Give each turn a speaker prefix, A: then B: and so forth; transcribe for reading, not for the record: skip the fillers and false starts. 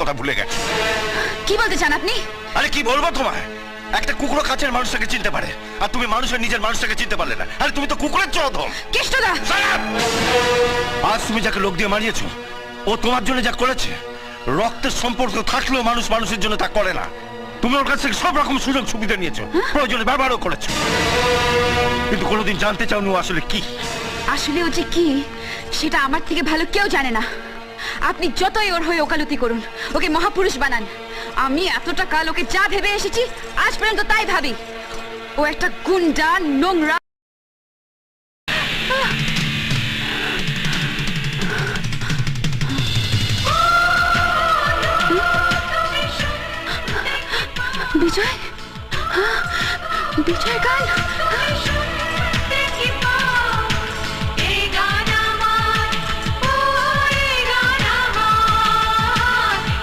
A: কথা ভুলে গেছে।
B: কি বলতে চান আপনি?
A: আরে কি বলবো তোমায়, একটা কুকুরও কাছের মানুষটাকে চিনতে পারে, আর তুমি মানুষের নিজের মানুষটাকে চিনতে পারলে না। আরে তুমি তো কুকুরের চোদন।
B: কেষ্টদা,
A: আজ তুমি যাকে লোক দিয়ে মারিয়েছো, ও তোমার জন্য যা করেছে, রক্তের সম্পর্ক থাকলেও মানুষ মানুষের জন্য তা করে না। তুমি ওর কাছ থেকে সব রকম সুযোগ সুবিধা নিয়েছো, প্রয়োজনে ব্যবহারও করেছো, কিন্তু কোনোদিন জানতে চাওনি ও আসলে কি।
B: আসলে ও যে কি সেটা আমার থেকে ভালো কেউ জানে না। আপনি যতই ওর হয়ে ওকালতি করুন, ওকে মহাপুরুষ বানান, আমি এতটা কাল ওকে যা ভেবে এসেছি আজ পর্যন্ত তাই ভাবি। ও একটা গুন্ডা, নোংরা। বিজয়, বিজয় গান।